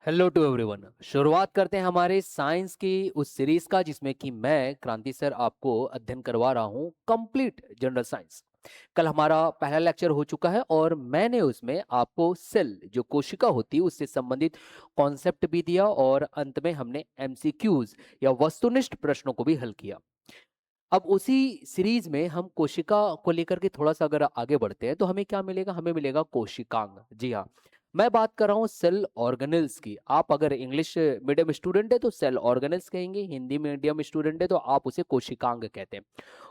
Hello to everyone. शुरुआत करते हैं हमारे साइंस की उस सीरीज का जिसमें कि मैं क्रांति सर आपको अध्ययन करवा रहा हूं कंप्लीट जनरल साइंस। कल हमारा पहला लेक्चर हो चुका है और मैंने उसमें आपको सेल जो कोशिका होती है उससे संबंधित कॉन्सेप्ट भी दिया और अंत में हमने एमसीक्यूज या वस्तुनिष्ठ प्रश्नों को भी हल किया। अब उसी सीरीज में हम कोशिका को लेकर के थोड़ा सा अगर आगे बढ़ते हैं तो हमें क्या मिलेगा, हमें मिलेगा कोशिकांग। जी हाँ, मैं बात कर रहा हूँ सेल ऑर्गेनेल्स की। आप अगर इंग्लिश मीडियम स्टूडेंट है तो सेल ऑर्गेनेल्स कहेंगे, हिंदी मीडियम स्टूडेंट है तो आप उसे कोशिकांग कहते हैं।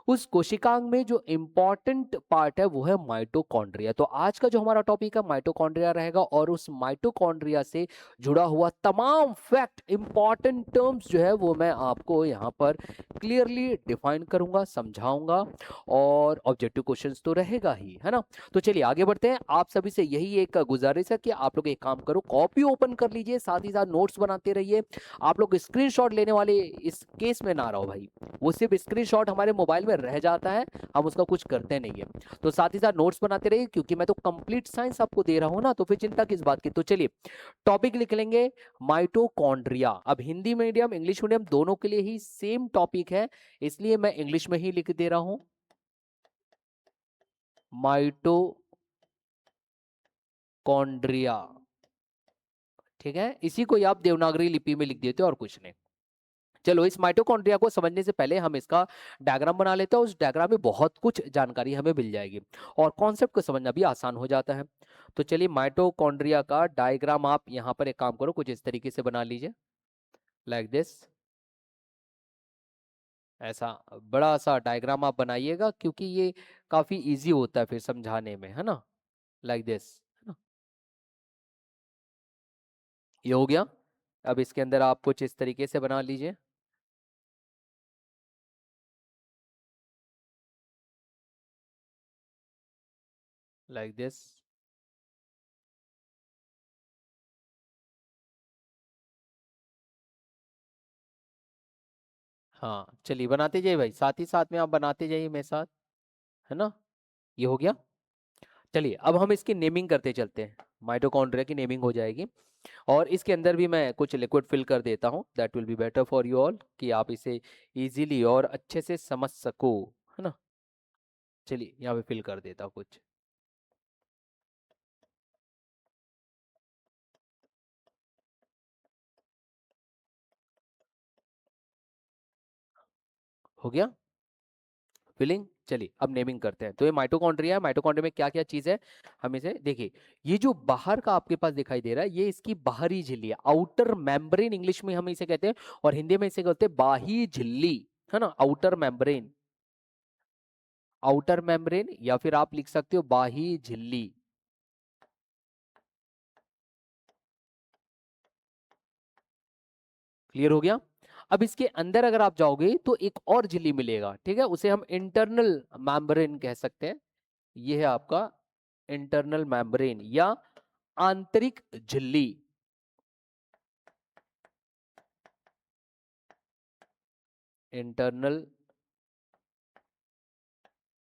उस कोशिकांग में जो इंपॉर्टेंट पार्ट है वो है माइटोकॉन्ड्रिया। तो आज का जो हमारा टॉपिक है माइटोकॉन्ड्रिया रहेगा और उस माइटोकॉन्ड्रिया से जुड़ा हुआ तमाम फैक्ट, इंपॉर्टेंट टर्म्स जो है वो मैं आपको यहाँ पर क्लियरली डिफाइन करूंगा, समझाऊंगा और ऑब्जेक्टिव क्वेश्चंस तो रहेगा ही, है ना। तो चलिए आगे बढ़ते हैं। आप सभी से यही एक गुजारिश है कि आप लोग एक काम करो, कॉपी ओपन कर लीजिए, साथ ही साथ नोट्स बनाते रहिए। आप लोग स्क्रीनशॉट लेने वाले इस केस में ना रहो भाई, वो सिर्फ स्क्रीनशॉट हमारे मोबाइल में रह जाता है, हम उसका कुछ करते नहीं है। तो साथ ही साथ नोट्स बनाते रहिए क्योंकि मैं तो कंप्लीट साइंस आपको दे रहा हूं ना, तो फिर चिंता किस बात की। तो चलिए टॉपिक लिख लेंगे माइटोकॉन्ड्रिया। अब हिंदी मीडियम इंग्लिश मीडियम दोनों के लिए ही सेम टॉपिक है, इसलिए मैं इंग्लिश में ही लिख दे रहा हूं माइटोकॉन्ड्रिया। ठीक है, इसी को ही आप देवनागरी लिपि में लिख देते हो और कुछ नहीं। चलो इस माइटोकॉन्ड्रिया को समझने से पहले हम इसका डायग्राम बना लेते हैं। उस डायग्राम में बहुत कुछ जानकारी हमें मिल जाएगी और कॉन्सेप्ट को समझना भी आसान हो जाता है। तो चलिए माइटोकॉन्ड्रिया का डायग्राम आप यहाँ पर एक काम करो, कुछ इस तरीके से बना लीजिए, लाइक दिस। ऐसा बड़ा सा डायग्राम आप बनाइएगा क्योंकि ये काफी इजी होता है फिर समझाने में, है ना, लाइक दिस, है ना। ये हो गया। अब इसके अंदर आप कुछ इस तरीके से बना लीजिए, लाइक दिस। हाँ चलिए बनाते जाइए भाई, साथ ही साथ में आप बनाते जाइए मेरे साथ, है ना। ये हो गया। चलिए अब हम इसकी नेमिंग करते चलते हैं। माइटोकॉन्ड्रिया की नेमिंग हो जाएगी और इसके अंदर भी मैं कुछ लिक्विड फिल कर देता हूँ, that will be better for you all, कि आप इसे इजीली और अच्छे से समझ सको, है ना। चलिए यहाँ पे फिल कर देता हूँ कुछ। हो गया फिलिंग। चलिए अब नेमिंग करते हैं। तो ये माइटोकॉन्ड्रिया है, माइटोकॉन्ड्रिया में क्या क्या चीज है हम इसे देखिए। ये जो बाहर का आपके पास दिखाई दे रहा है ये इसकी बाहरी झिल्ली है, आउटर मेम्ब्रेन इंग्लिश में हम इसे कहते हैं और हिंदी में इसे कहते हैं बाही झिल्ली, है ना, आउटर मेम्ब्रेन। आउटर मेम्ब्रेन या फिर आप लिख सकते हो बाही झिल्ली। क्लियर हो गया। अब इसके अंदर अगर आप जाओगे तो एक और झिल्ली मिलेगा, ठीक है, उसे हम इंटरनल मेम्ब्रेन कह सकते हैं। ये है आपका इंटरनल मेम्ब्रेन या आंतरिक झिल्ली, इंटरनल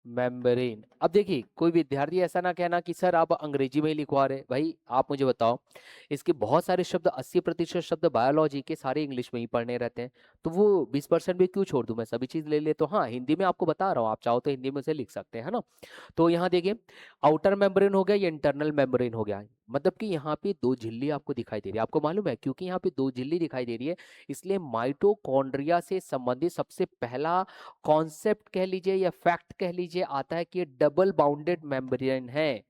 मेम्ब्रेन। अब देखिए कोई विद्यार्थी ऐसा ना कहना कि सर आप अंग्रेजी में ही लिखवा रहे, भाई आप मुझे बताओ, इसके बहुत सारे शब्द, 80% शब्द बायोलॉजी के सारे इंग्लिश में ही पढ़ने रहते हैं, तो वो 20% भी क्यों छोड़ दूं, मैं सभी चीज ले ले। तो हाँ हिंदी में आपको बता रहा हूँ, आप चाहो तो हिंदी में से लिख सकते हैं, है ना। तो यहाँ देखिए आउटर मेम्ब्रेन हो गया, ये इंटरनल मेम्ब्रेन हो गया। मतलब कि यहाँ पे दो झिल्ली आपको दिखाई दे रही है, आपको मालूम है क्योंकि यहाँ पे दो झिल्ली दिखाई दे रही है, इसलिए माइटोकॉन्ड्रिया से संबंधित सबसे पहला कॉन्सेप्ट कह लीजिए या फैक्ट कह लीजिए आता है कि ये डबल बाउंडेड मेम्ब्रेन है।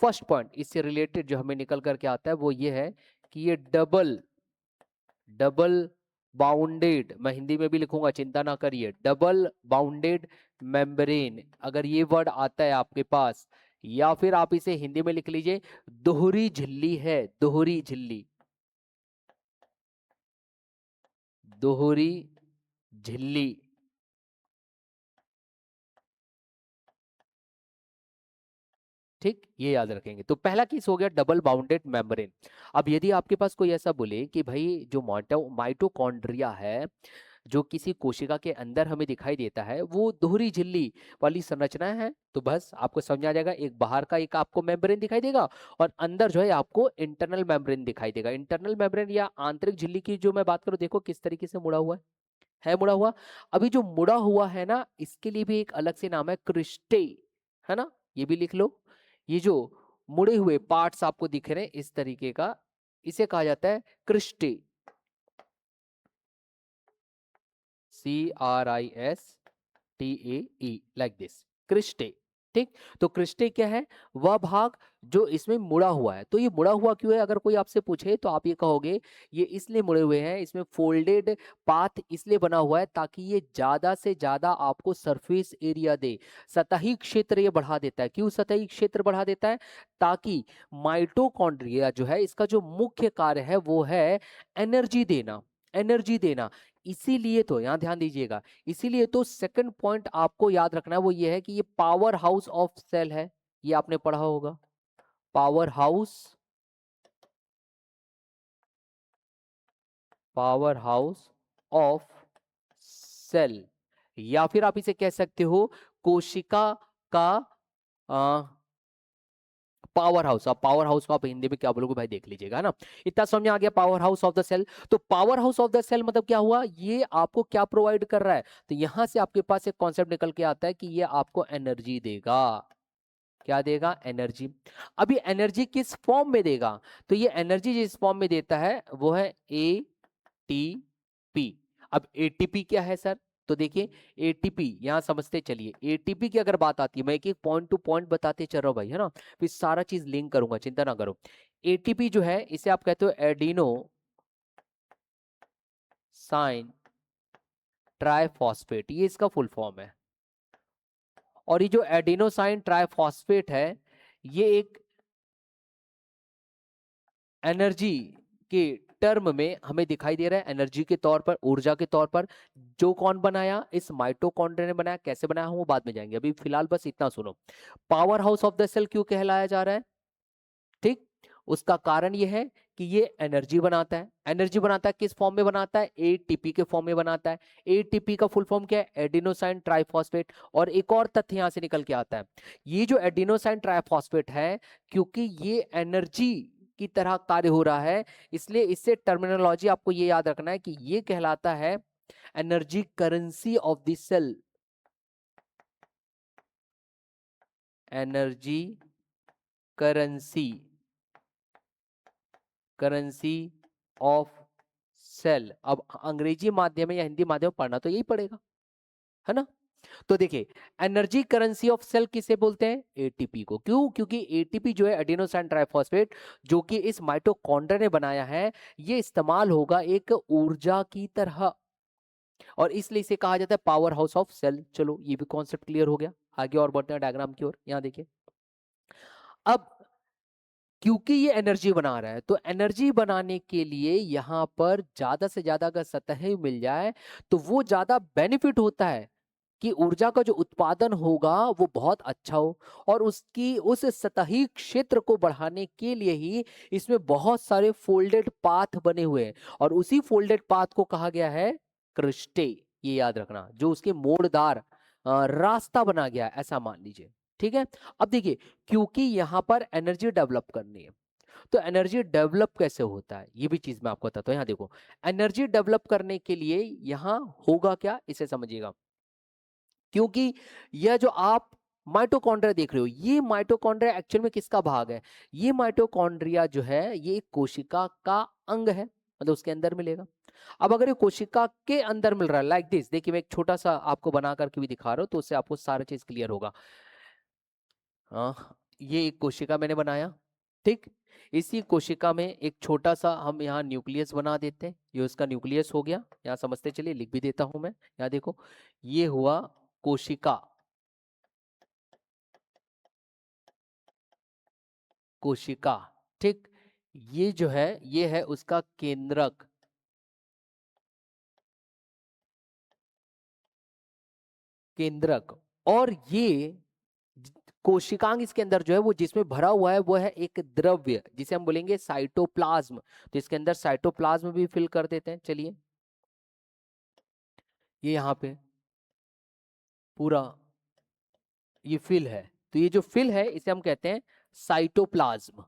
फर्स्ट पॉइंट इससे रिलेटेड जो हमें निकल करके आता है वो ये है कि ये डबल डबल बाउंडेड, मैं हिंदी में भी लिखूंगा चिंता ना करिए, डबल बाउंडेड मेम्ब्रेन अगर ये वर्ड आता है आपके पास, या फिर आप इसे हिंदी में लिख लीजिए दोहरी झिल्ली है, दोहरी झिल्ली, दोहरी झिल्ली। ठीक, ये याद रखेंगे। तो पहला केस हो गया डबल बाउंडेड मेम्ब्रेन। अब यदि आपके पास कोई ऐसा बोले कि भाई जो माइटोकॉन्ड्रिया है, जो किसी कोशिका के अंदर हमें दिखाई देता है वो दोहरी झिल्ली वाली संरचना है। तो बस आपको समझ आ जाएगा, एक बाहर का एक आपको मेम्ब्रेन दिखाई देगा और अंदर जो है आपको इंटरनल मेम्ब्रेन दिखाई देगा। इंटरनल मेम्ब्रेन या आंतरिक झिल्ली की जो मैं बात करूं, देखो किस तरीके से मुड़ा हुआ है मुड़ा हुआ। अभी जो मुड़ा हुआ है ना, इसके लिए भी एक अलग से नाम है, क्रिस्टे, है ना, ये भी लिख लो। ये जो मुड़े हुए पार्ट्स आपको दिख रहे हैं इस तरीके का, इसे कहा जाता है cristae, CRISTAE, like this, cristae. ठीक, तो क्रिस्टे क्या है? वह भाग जो इसमें मुड़ा हुआ है। तो ये मुड़ा हुआ क्यों है, अगर कोई आपसे पूछे तो आप ये कहोगे ये इसलिए मुड़े हुए हैं, इसमें फोल्डेड पाथ इसलिए बना हुआ है ताकि ये ज्यादा से ज्यादा आपको सरफेस एरिया दे, सतही क्षेत्र ये बढ़ा देता है। क्यों सतही क्षेत्र बढ़ा देता है? ताकि माइटोकॉन्ड्रिया जो है, इसका जो मुख्य कार्य है वो है एनर्जी देना, एनर्जी देना। इसीलिए तो यहां ध्यान दीजिएगा, इसीलिए तो सेकंड पॉइंट आपको याद रखना है वो ये है कि ये पावर हाउस ऑफ सेल है। ये आपने पढ़ा होगा, power house, power house of cell, या फिर आप इसे कह सकते हो कोशिका का पावर हाउस। अब पावर हाउस को आप हिंदी में क्या बोलोगे भाई, देख लीजिएगा, है ना। इतना समझ आ गया, power house of the cell. तो power house of the cell मतलब क्या हुआ, ये आपको क्या प्रोवाइड कर रहा है? तो यहां से आपके पास एक कॉन्सेप्ट निकल के आता है कि ये आपको एनर्जी देगा। क्या देगा? एनर्जी। अभी एनर्जी किस फॉर्म में देगा? तो ये एनर्जी जिस फॉर्म में देता है वो है एटीपी। अब एटीपी क्या है सर? तो देखिए एटीपी यहां समझते चलिए, एटीपी की अगर बात आती है, मैं एक एक पॉइंट टू पॉइंट बताते चल रहा हूं भाई, है ना, फिर सारा चीज लिंक करूंगा, चिंता ना करो। एटीपी जो है इसे आप कहते हो एडिनो साइन ट्राइफॉस्फेट, ये इसका फुल फॉर्म है। और ये जो एडिनोसाइन ट्राइफॉस्फेट है, ये एक एनर्जी के टर्म में हमें दिखाई दे रहा है, एनर्जी के तौर पर, ऊर्जा के तौर पर। जो कौन बनाया? इस माइटोकॉन्ड्रिया ने बनाया। कैसे बनाया हम वो बाद में जाएंगे, अभी फिलहाल बस इतना सुनो। Power house of the cell क्यों कहलाया जा रहा है? ठीक, उसका कारण यह है कि ये एनर्जी बनाता है। एनर्जी बनाता है किस फॉर्म में बनाता है? एटीपी के फॉर्म में बनाता है। एटीपी का फुल फॉर्म क्या है? Adenosine triphosphate. और एक और तथ्य यहां से निकल के आता है, ये जो एडिनोसाइन ट्राइफॉस्फेट है, क्योंकि ये एनर्जी की तरह कार्य हो रहा है, इसलिए इससे टर्मिनोलॉजी आपको ये याद रखना है कि ये कहलाता है energy currency of the cell. Energy currency, currency of cell. अब अंग्रेजी माध्यम या हिंदी माध्यम पढ़ना तो यही पड़ेगा, है ना। तो देखिए एनर्जी करेंसी ऑफ सेल किसे बोलते हैं? एटीपी को। क्यों? क्योंकि एटीपी जो है एडिनोसाइन ट्राइफॉस्फेट, जो कि इस माइटोकॉन्ड्रिया ने बनाया है, ये इस्तेमाल होगा एक ऊर्जा की तरह, और इसलिए इसे कहा जाता है पावर हाउस ऑफ सेल। चलो ये भी कॉन्सेप्ट क्लियर हो गया, आगे और बढ़ते हैं डायग्राम की ओर। यहां देखिए, अब क्योंकि ये एनर्जी बना रहा है, तो एनर्जी बनाने के लिए यहां पर ज्यादा से ज्यादा अगर सतह मिल जाए तो वो ज्यादा बेनिफिट होता है कि ऊर्जा का जो उत्पादन होगा वो बहुत अच्छा हो। और उसकी उस सतही क्षेत्र को बढ़ाने के लिए ही इसमें बहुत सारे फोल्डेड पाथ बने हुए हैं, और उसी फोल्डेड पाथ को कहा गया है क्रिस्टे। ये याद रखना, जो उसके मोड़दार रास्ता बना गया है, ऐसा मान लीजिए। ठीक है, अब देखिए, क्योंकि यहां पर एनर्जी डेवलप करनी है, तो एनर्जी डेवलप कैसे होता है ये भी चीज मैं आपको बताता हूं। यहाँ देखो, एनर्जी डेवलप करने के लिए यहां होगा क्या, इसे समझिएगा। क्योंकि यह जो आप माइटोकॉन्ड्रिया देख रहे हो, ये माइटोकॉन्ड्रिया एक्चुअल में किसका भाग है? ये माइटोकॉन्ड्रिया जो है ये एक कोशिका का अंग है, मतलब उसके अंदर मिलेगा। अब अगर ये कोशिका के अंदर मिल रहा है लाइक दिस, देखिए मैं एक छोटा सा आपको बना करके भी दिखा रहा हूं, तो उससे आपको सारा चीज क्लियर होगा। ये एक कोशिका मैंने बनाया, ठीक। इसी कोशिका में एक छोटा सा हम यहाँ न्यूक्लियस बना देते हैं, ये उसका न्यूक्लियस हो गया। यहाँ समझते चलिए, लिख भी देता हूं मैं। यहाँ देखो, ये हुआ कोशिका, कोशिका, ठीक। ये जो है ये है उसका केंद्रक, केंद्रक। और ये कोशिकांग इसके अंदर जो है वो जिसमें भरा हुआ है वो है एक द्रव्य, जिसे हम बोलेंगे साइटोप्लाज्म। तो इसके अंदर साइटोप्लाज्म भी फिल कर देते हैं, चलिए। ये यहाँ पे पूरा ये फिल है, तो ये जो फिल है इसे हम कहते हैं साइटोप्लाज्म।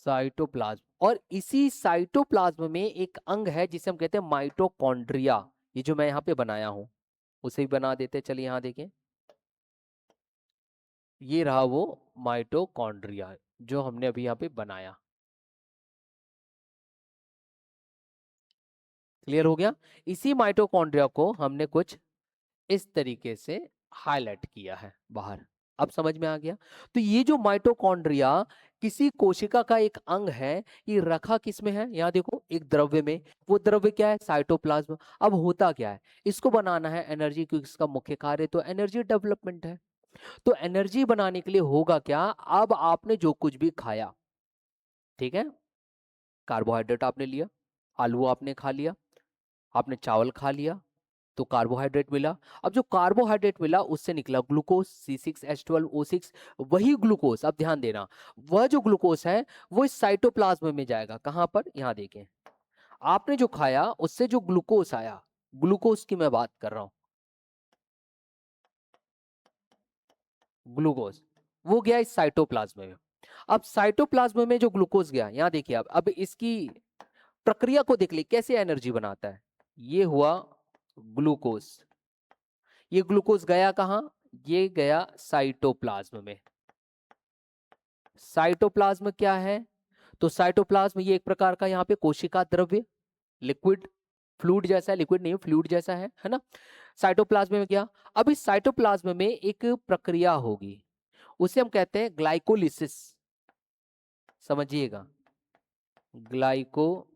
साइटोप्लाज्म, और इसी साइटोप्लाज्म में एक अंग है जिसे हम कहते हैं माइटोकॉन्ड्रिया। ये जो मैं यहाँ पे बनाया हूं उसे भी बना देते हैं, चलिए यहाँ देखें, ये रहा वो माइटोकॉन्ड्रिया जो हमने अभी यहाँ पे बनाया। क्लियर हो गया? इसी माइटोकॉन्ड्रिया को हमने कुछ इस तरीके से हाईलाइट किया है बाहर। अब समझ में आ गया? तो ये जो माइटोकॉन्ड्रिया किसी कोशिका का एक अंग है, ये रखा किसमें है? यहाँ देखो, एक द्रव्य में। वो द्रव्य क्या है? साइटोप्लाज्म। अब होता क्या है, इसको बनाना है एनर्जी, क्योंकि इसका मुख्य कार्य तो एनर्जी डेवलपमेंट है। तो एनर्जी बनाने के लिए होगा क्या, अब आपने जो कुछ भी खाया, ठीक है, कार्बोहाइड्रेट आपने लिया, आलू आपने खा लिया, आपने चावल खा लिया, तो कार्बोहाइड्रेट मिला। अब जो कार्बोहाइड्रेट मिला उससे निकला ग्लूकोज C6H12O6। वही ग्लूकोज, अब ध्यान देना, वह जो ग्लूकोज है वो इस साइटोप्लाज्म में जाएगा। कहां पर? यहां देखें, आपने जो खाया उससे जो ग्लूकोज आया, ग्लूकोज की मैं बात कर रहा हूं, ग्लूकोज, वो गया इस साइटोप्लाज्म में। अब साइटोप्लाज्म में जो ग्लूकोज गया, यहां देखिए, अब इसकी प्रक्रिया को देख ली, कैसे एनर्जी बनाता है। ये हुआ ग्लूकोज, ये ग्लूकोज गया कहां? ये गया साइटोप्लाज्म में। साइटोप्लाज्म क्या है? तो साइटोप्लाज्म ये एक प्रकार का यहाँ पे कोशिका द्रव्य, लिक्विड, फ्लूइड जैसा है, लिक्विड नहीं, फ्लूइड जैसा है ना। साइटोप्लाज्म में क्या, अब इस साइटोप्लाज्म में एक प्रक्रिया होगी, उसे हम कहते हैं ग्लाइकोलिसिस। समझिएगा, ग्लाइकोलिसिस।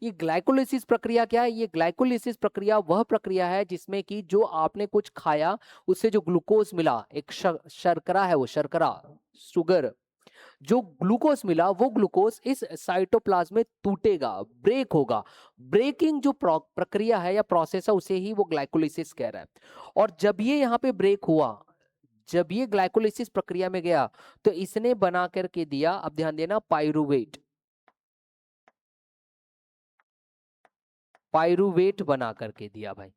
ये ग्लाइकोलिसिस प्रक्रिया क्या है? ये ग्लाइकोलिसिस प्रक्रिया वह प्रक्रिया है जिसमें कि जो आपने कुछ खाया उससे जो ग्लूकोज मिला, एक शर्करा है, वो शर्करा, शुगर, जो ग्लूकोज मिला वो ग्लूकोज इस साइटोप्लाज्म में टूटेगा, ब्रेक होगा। ब्रेकिंग जो प्रक्रिया है या प्रोसेस है उसे ही वो ग्लाइकोलिसिस कह रहा है। और जब ये यहाँ पे ब्रेक हुआ, जब ये ग्लाइकोलिसिस प्रक्रिया में गया, तो इसने बना करके दिया, अब ध्यान देना, पाइरुवेट। पाइरुवेट बना करके दिया भाई।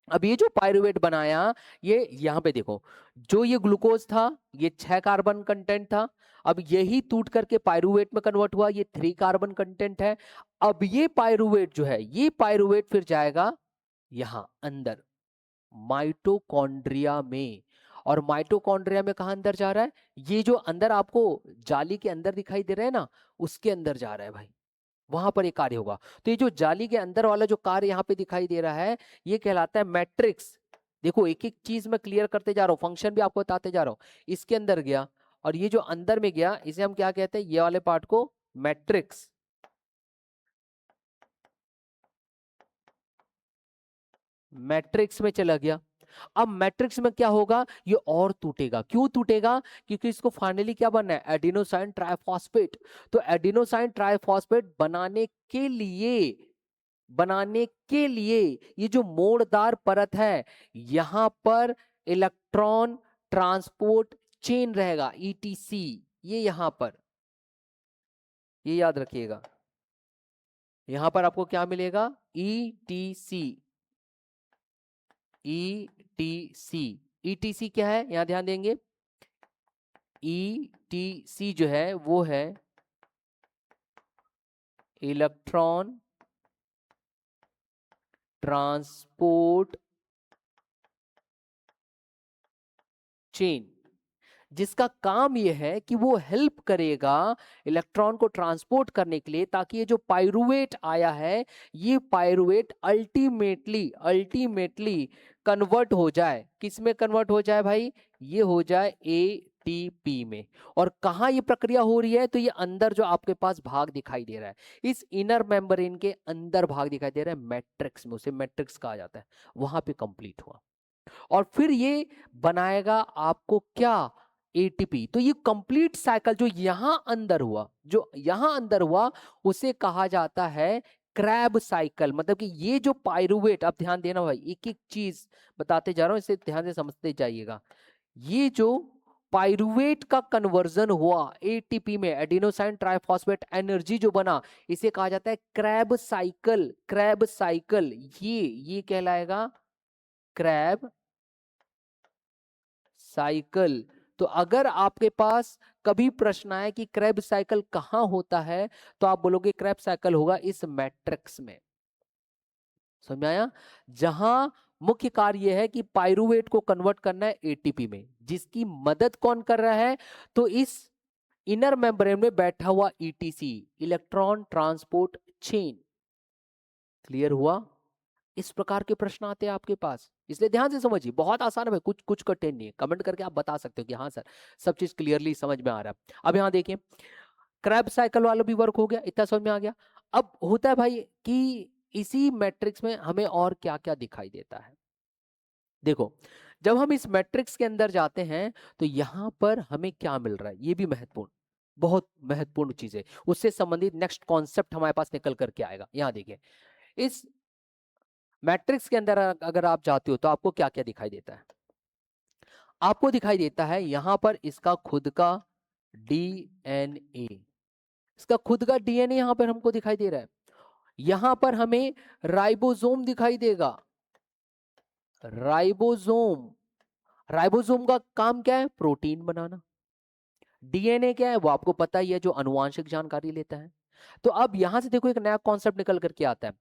अब ये जो पाइरुवेट बनाया, ये यहां पे देखो, जो ये ग्लूकोज था ये 6 कार्बन कंटेंट था, अब यही टूट करके पाइरुवेट में कन्वर्ट हुआ, ये 3 कार्बन कंटेंट है। अब ये पाइरुवेट जो है, ये पाइरुवेट फिर जाएगा यहां अंदर माइटोकॉन्ड्रिया में। और माइटोकॉन्ड्रिया में कहा अंदर जा रहा है? ये जो अंदर आपको जाली के अंदर दिखाई दे रहा है ना, उसके अंदर जा रहा है भाई, वहां पर ये कार्य होगा। तो ये जो जाली के अंदर वाला जो कार्य यहाँ पे दिखाई दे रहा है, ये कहलाता है मैट्रिक्स। देखो, एक एक चीज मैं क्लियर करते जा रहा हूँ, फंक्शन भी आपको बताते जा रहा हूँ। इसके अंदर गया, और ये जो अंदर में गया, इसे हम क्या कहते हैं? ये वाले पार्ट को मैट्रिक्स। मैट्रिक्स में चला गया। अब मैट्रिक्स में क्या होगा? ये और टूटेगा। क्यों टूटेगा? क्योंकि इसको फाइनली क्या बनना है? Adenosine triphosphate. तो एडिनोसाइन ट्राइफॉस्फेट बनाने के लिए ये जो मोड़दार परत है, यहां पर इलेक्ट्रॉन ट्रांसपोर्ट चेन रहेगा, ETC। ये यहां पर, ये याद रखिएगा, यहां पर आपको क्या मिलेगा? ETC। ETC, ETC क्या है? यहां ध्यान देंगे, ETC जो है वो है इलेक्ट्रॉन ट्रांसपोर्ट चेन, जिसका काम यह है कि वो हेल्प करेगा इलेक्ट्रॉन को ट्रांसपोर्ट करने के लिए, ताकि ये जो पाइरुवेट आया है, ये पाइरुवेट अल्टीमेटली कन्वर्ट हो जाए। किस में कन्वर्ट हो जाए भाई? ये हो जाए ATP में। और कहाँ ये प्रक्रिया हो रही है? तो ये अंदर जो आपके पास भाग दिखाई दे रहा है, इस इनर मेम्ब्रेन के अंदर भाग दिखाई दे रहा है, मैट्रिक्स में, उसे मैट्रिक्स कहा जाता है, वहां पे कंप्लीट हुआ। और फिर ये बनाएगा आपको क्या? ATP। तो ये कंप्लीट साइकिल जो यहां अंदर हुआ, उसे कहा जाता है क्रैब साइकिल। मतलब कि ये जो पाइरुवेट, अब ध्यान देना भाई, एक एक चीज बताते जा रहा हूं, इसे ध्यान से समझते जाइएगा। ये जो पाइरुवेट का कन्वर्जन हुआ एटीपी में, एडिनोसाइन ट्राइफॉस्फेट एनर्जी जो बना, इसे कहा जाता है क्रैब साइकिल। क्रैब साइकिल ये कहलाएगा क्रैब साइकिल। तो अगर आपके पास कभी प्रश्न आए कि क्रैब साइकिल कहां होता है, तो आप बोलोगे क्रैब साइकिल होगा इस मैट्रिक्स में। समझ में आया? जहां मुख्य कार्य यह है कि पाइरुवेट को कन्वर्ट करना है एटीपी में, जिसकी मदद कौन कर रहा है? तो इस इनर मेम्ब्रेन में बैठा हुआ etc, electron transport chain. Clear हुआ? इस प्रकार के प्रश्न आते हैं आपके पास, इसलिए ध्यान से समझिए, बहुत आसान है, कुछ कुछ कठिन नहीं है। कमेंट करके आप बता सकते हो कि हाँ सर सब चीज क्लियरली समझ में आ रहा है। अब यहाँ देखिए, क्रैब साइकिल वाला भी वर्क हो गया, इतना समझ में आ गया। अब होता है भाई कि इसी मैट्रिक्स में हमें और क्या क्या दिखाई देता है। देखो, जब हम इस मैट्रिक्स के अंदर जाते हैं तो यहां पर हमें क्या मिल रहा है, ये भी महत्वपूर्ण, बहुत महत्वपूर्ण चीज है। उससे संबंधित नेक्स्ट कॉन्सेप्ट हमारे पास निकल करके आएगा। यहां देखिए, इस मैट्रिक्स के अंदर अगर आप जाते हो तो आपको क्या क्या दिखाई देता है? आपको दिखाई देता है यहां पर इसका खुद का डीएनए, इसका खुद का डीएनए यहां पर हमको दिखाई दे रहा है। यहां पर हमें राइबोसोम दिखाई देगा। राइबोसोम, राइबोसोम का काम क्या है? प्रोटीन बनाना। डीएनए क्या है? वो आपको पता ही है, जो आनुवांशिक जानकारी लेता है। तो अब यहां से देखो एक नया कॉन्सेप्ट निकल करके आता है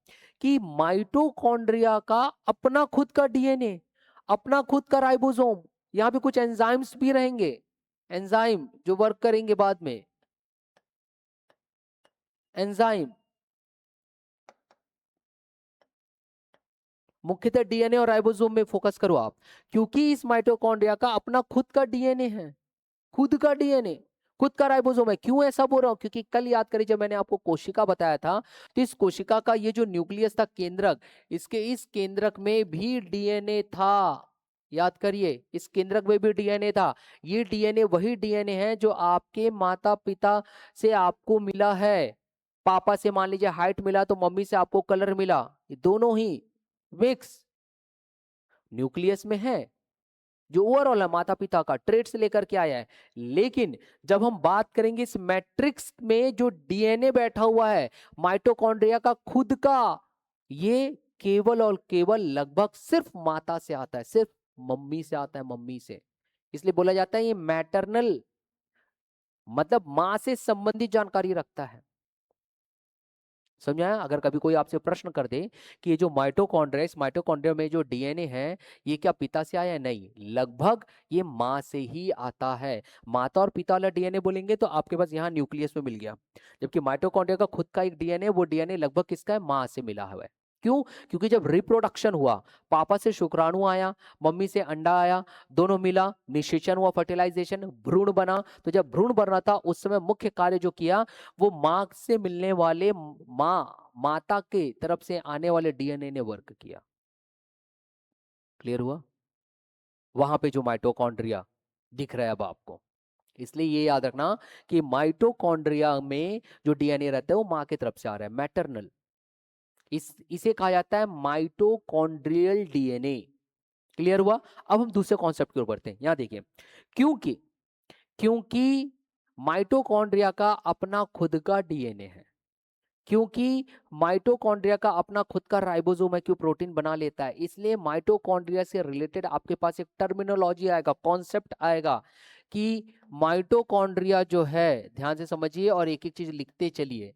कि माइटोकॉन्ड्रिया का अपना खुद का डीएनए, अपना खुद का राइबोसोम, यहां पे कुछ एंजाइम्स भी रहेंगे, एंजाइम जो वर्क करेंगे बाद में, एंजाइम मुख्यतः डीएनए और राइबोसोम में फोकस करो आप, क्योंकि इस माइटोकॉन्ड्रिया का अपना खुद का डीएनए है, खुद का डीएनए, खुद का राइबोसोम है। क्यों ऐसा बोल रहा हूं? क्योंकि कल याद करिए जब मैंने आपको कोशिका बताया था, तो इस कोशिका का ये जो न्यूक्लियस था केंद्रक, इसके इस केंद्रक में भी डीएनए था। याद करिए, इस केंद्रक में भी डीएनए था। ये डीएनए वही डीएनए है जो आपके माता पिता से आपको मिला है। पापा से मान लीजिए हाइट मिला तो मम्मी से आपको कलर मिला, ये दोनों ही मिक्स न्यूक्लियस में है, जो ओवरऑल है माता पिता का ट्रेट से लेकर के आया है। लेकिन जब हम बात करेंगे इस मैट्रिक्स में जो डीएनए बैठा हुआ है माइटोकॉन्ड्रिया का खुद का, ये केवल और केवल लगभग सिर्फ माता से आता है, सिर्फ मम्मी से आता है, मम्मी से। इसलिए बोला जाता है ये मैटरनल, मतलब मां से संबंधित जानकारी रखता है। समझाया? अगर कभी कोई आपसे प्रश्न कर दे कि ये जो माइटोकॉन्ड्रिया, इस माइटोकॉन्ड्रिया में जो डीएनए है ये क्या पिता से आया है? नहीं, लगभग ये माँ से ही आता है। माता और पिता वाला डीएनए बोलेंगे तो आपके पास यहाँ न्यूक्लियस में मिल गया, जबकि माइटोकॉन्ड्रिया का खुद का एक डीएनए, वो डीएनए लगभग किसका है? माँ से मिला हुआ है। क्यों? क्योंकि जब रिप्रोडक्शन हुआ, पापा से शुक्राणु आया, मम्मी से अंडा आया, दोनों मिला, निषेचन हुआ, फर्टिलाइजेशन, भ्रूण बना। तो जब भ्रूण बन रहा था उस समय मुख्य कार्य जो किया, वो मां से मिलने वाले माता के तरफ से आने वाले डीएनए ने वर्क किया। क्लियर हुआ? वहां पे जो माइटोकॉन्ड्रिया दिख रहा है अब आपको, इसलिए ये याद रखना कि माइटोकॉन्ड्रिया में जो डीएनए रहता है वो मां की तरफ से आ रहा है, मैटरनल। इसे कहा जाता है माइटोकॉन्ड्रियल डीएनए। क्लियर हुआ? अब हम दूसरे कॉन्सेप्ट की ओर बढ़ते हैं। यहां देखिए, क्योंकि क्योंकि माइटोकॉन्ड्रिया का अपना खुद का डीएनए है, क्योंकि माइटोकॉन्ड्रिया का अपना खुद का राइबोसोम है, क्यों प्रोटीन बना लेता है, इसलिए माइटोकॉन्ड्रिया से रिलेटेड आपके पास एक टर्मिनोलॉजी आएगा, कॉन्सेप्ट आएगा कि माइटोकॉन्ड्रिया जो है, ध्यान से समझिए और एक एक चीज लिखते चलिए।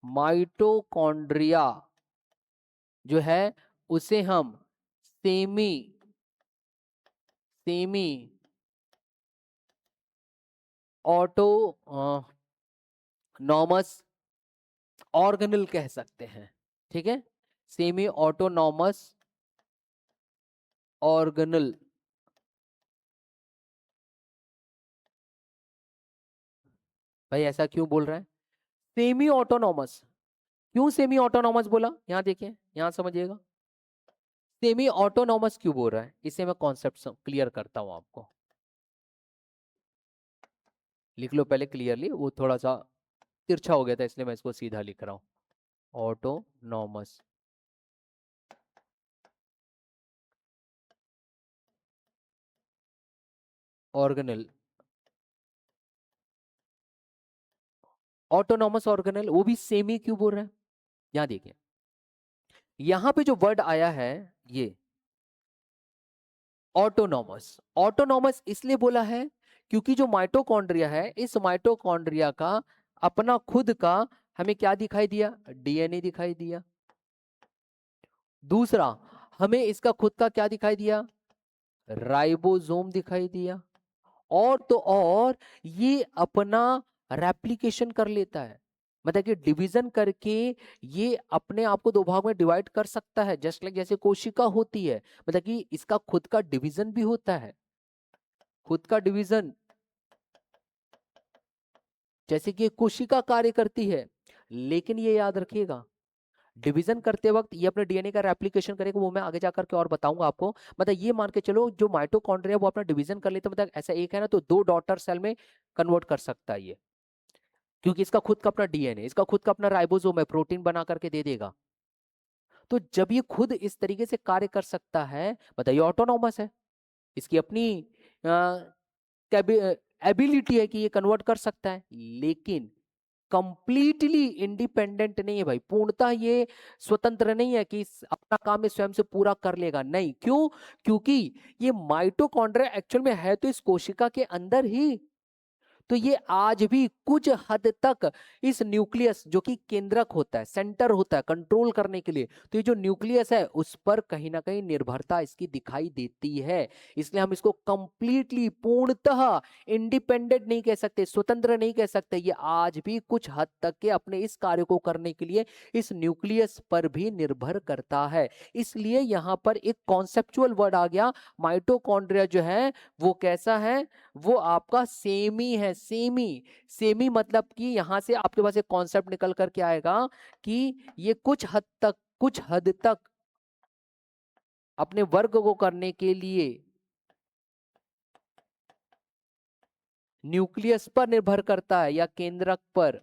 माइटोकॉन्ड्रिया जो है उसे हम सेमी सेमी ऑटोनॉमस ऑर्गेनल कह सकते हैं। ठीक है, सेमी ऑटोनॉमस ऑर्गेनल। भाई ऐसा क्यों बोल रहा है? सेमी ऑटोनॉमस, क्यों सेमी ऑटोनॉमस बोला? यहां देखिए, यहां समझिएगा, सेमी ऑटोनॉमस क्यों बोल रहा है, इसे मैं कॉन्सेप्ट क्लियर करता हूं आपको। लिख लो पहले क्लियरली, वो थोड़ा सा तिरछा हो गया था इसलिए मैं इसको सीधा लिख रहा हूं। ऑटोनॉमस, ऑर्गेनल, ऑटोनॉमस ऑर्गेनल, वो भी सेमी क्यों बोल रहे हैं? यहां देखिए, यहां पे जो वर्ड आया है ये ऑटोनॉमस, ऑटोनॉमस इसलिए बोला है क्योंकि जो माइटोकॉन्ड्रिया है, इस माइटोकॉन्ड्रिया का अपना खुद का हमें क्या दिखाई दिया? डीएनए दिखाई दिया। दूसरा, हमें इसका खुद का क्या दिखाई दिया? राइबोसोम दिखाई दिया। और तो और ये अपना रेप्लिकेशन कर लेता है, मतलब कि डिवीजन करके ये अपने आप को दो भाग में डिवाइड कर सकता है, जस्ट लाइक जैसे कोशिका होती है, मतलब कि इसका खुद का डिवीजन भी होता है, खुद का डिवीजन जैसे कि कोशिका कार्य करती है। लेकिन ये याद रखिएगा, डिवीजन करते वक्त ये अपने डीएनए का रेप्लिकेशन करेगा, वो मैं आगे जाकर के और बताऊंगा आपको। मतलब ये मान के चलो, जो माइटोकॉन्ड्रिया वो अपना डिवीजन कर लेता है, मतलब ऐसा एक है ना, तो दो डॉटर सेल में कन्वर्ट कर सकता है ये, क्योंकि इसका खुद का अपना डीएनए, इसका खुद का अपना राइबोसोम है, प्रोटीन बना करके दे देगा। तो जब ये खुद इस तरीके से कार्य कर सकता है, बताइए ऑटोनॉमस है, इसकी अपनी एबिलिटी है कि ये कन्वर्ट कर सकता है। लेकिन कंप्लीटली इंडिपेंडेंट नहीं है भाई, पूर्णतः ये स्वतंत्र नहीं है कि अपना काम ये स्वयं से पूरा कर लेगा, नहीं। क्यों? क्योंकि ये माइटोकॉन्ड्रिया एक्चुअल में है तो इस कोशिका के अंदर ही, तो ये आज भी कुछ हद तक इस न्यूक्लियस, जो कि केंद्रक होता है, सेंटर होता है कंट्रोल करने के लिए, तो ये जो न्यूक्लियस है उस पर कहीं ना कहीं निर्भरता इसकी दिखाई देती है। इसलिए हम इसको कंप्लीटली पूर्णतः इंडिपेंडेंट नहीं कह सकते, स्वतंत्र नहीं कह सकते, ये आज भी कुछ हद तक के अपने इस कार्य को करने के लिए इस न्यूक्लियस पर भी निर्भर करता है। इसलिए यहां पर एक कॉन्सेप्चुअल वर्ड आ गया, माइटोकॉन्ड्रिया जो है वो कैसा है? वो आपका सेमी है, सेमी। सेमी मतलब कि यहां से आपके पास एक कॉन्सेप्ट निकल करके आएगा कि ये कुछ हद तक अपने वर्ग को करने के लिए न्यूक्लियस पर निर्भर करता है या केंद्रक पर,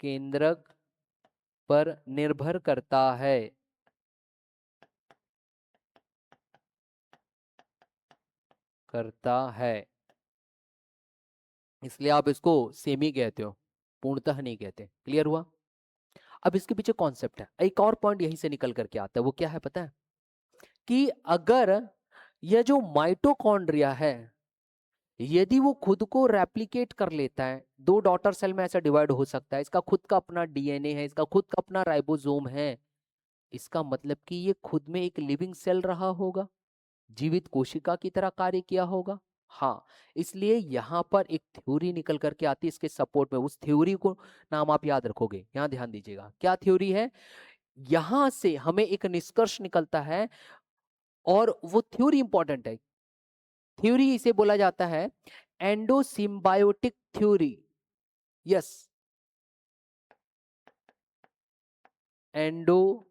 केंद्रक पर निर्भर करता है, करता है। इसलिए आप इसको सेमी कहते हो, पूर्णतः नहीं कहते। क्लियर हुआ? अब इसके पीछे कॉन्सेप्ट है, एक और पॉइंट यहीं से निकल करके आता है, वो क्या है पता है? कि अगर यह जो माइटोकॉन्ड्रिया है, यदि वो खुद को रेप्लिकेट कर लेता है, दो डॉटर सेल में ऐसा डिवाइड हो सकता है, इसका खुद का अपना डीएनए है, इसका खुद का अपना राइबोसोम है, इसका मतलब कि ये खुद में एक लिविंग सेल रहा होगा, जीवित कोशिका की तरह कार्य किया होगा। हाँ, इसलिए यहां पर एक थ्योरी निकल करके आती है इसके सपोर्ट में, उस थ्योरी को नाम आप याद रखोगे, यहां ध्यान दीजिएगा क्या थ्योरी है। यहां से हमें एक निष्कर्ष निकलता है, और वो थ्योरी इंपॉर्टेंट है। थ्योरी इसे बोला जाता है endosymbiotic theory. Yes, endosymbiotic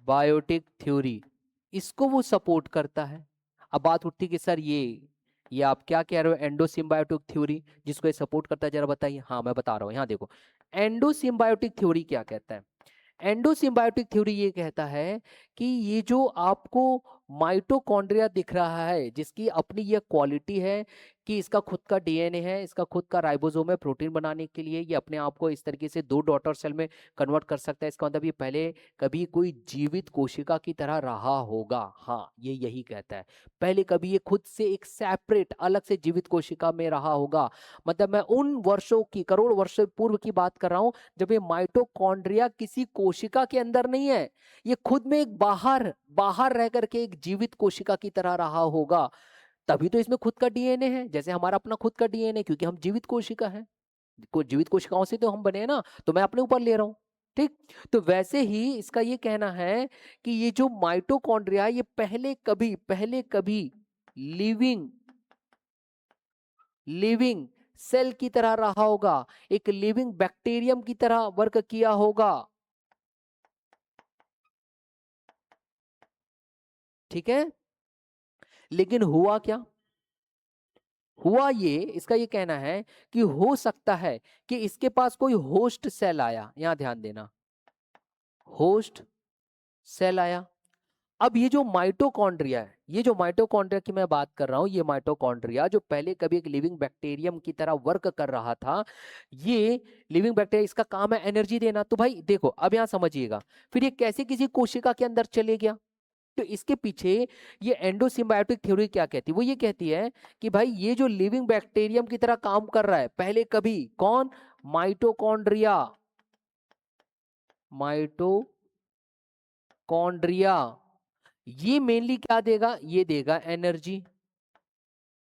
biotic theory, इसको वो सपोर्ट करता है। अब बात उठती कि सर ये आप क्या कह रहे हो, एंडोसिम्बायोटिक थ्योरी जिसको ये सपोर्ट करता है, जरा बताइए। हाँ, मैं बता रहा हूँ, यहाँ देखो, एंडोसिम्बायोटिक थ्योरी क्या कहता है। एंडोसिम्बायोटिक थ्योरी ये कहता है कि ये जो आपको माइटोकॉन्ड्रिया दिख रहा है, जिसकी अपनी ये क्वालिटी है कि इसका खुद का डीएनए है, इसका खुद का राइबोसोम है प्रोटीन बनाने के लिए, ये अपने आप को इस तरीके से दो डॉटर सेल में कन्वर्ट कर सकता है, इसका मतलब ये पहले कभी कोई जीवित कोशिका की तरह रहा होगा। हाँ, ये यही कहता है, पहले कभी ये खुद से एक सेपरेट अलग से जीवित कोशिका में रहा होगा। मतलब मैं उन वर्षों की, करोड़ वर्षों पूर्व की बात कर रहा हूं, जब ये माइटोकॉन्ड्रिया किसी कोशिका के अंदर नहीं है, ये खुद में एक बाहर बाहर रह करके एक जीवित कोशिका की तरह रहा होगा। तभी तो इसमें खुद का डीएनए है, जैसे हमारा अपना खुद का डीएनए, क्योंकि हम जीवित कोशिका हैं, जीवित कोशिकाओं से तो हम बने हैं ना, तो मैं अपने ऊपर ले रहा हूं। ठीक, तो वैसे ही इसका ये कहना है कि ये जो माइटोकॉन्ड्रिया ये पहले कभी लिविंग लिविंग सेल की तरह रहा होगा, एक लिविंग बैक्टीरियम की तरह वर्क किया होगा। ठीक है, लेकिन हुआ क्या? हुआ ये, इसका ये कहना है कि हो सकता है कि इसके पास कोई होस्ट सेल आया, यहां ध्यान देना, होस्ट सेल आया। अब ये जो माइटोकॉन्ड्रिया है, ये जो माइटोकॉन्ड्रिया की मैं बात कर रहा हूं, ये माइटोकॉन्ड्रिया जो पहले कभी एक लिविंग बैक्टीरियम की तरह वर्क कर रहा था, ये लिविंग बैक्टीरिया, इसका काम है एनर्जी देना। तो भाई देखो अब यहां समझिएगा, फिर ये कैसे किसी कोशिका के अंदर चले गया? तो इसके पीछे ये एंडोसिम्बायोटिक थ्योरी क्या कहती है? वो ये कहती है कि भाई ये जो लिविंग बैक्टीरियम की तरह काम कर रहा है पहले कभी, कौन? माइटोकॉन्ड्रिया। माइटोकॉन्ड्रिया ये मेनली क्या देगा? ये देगा एनर्जी,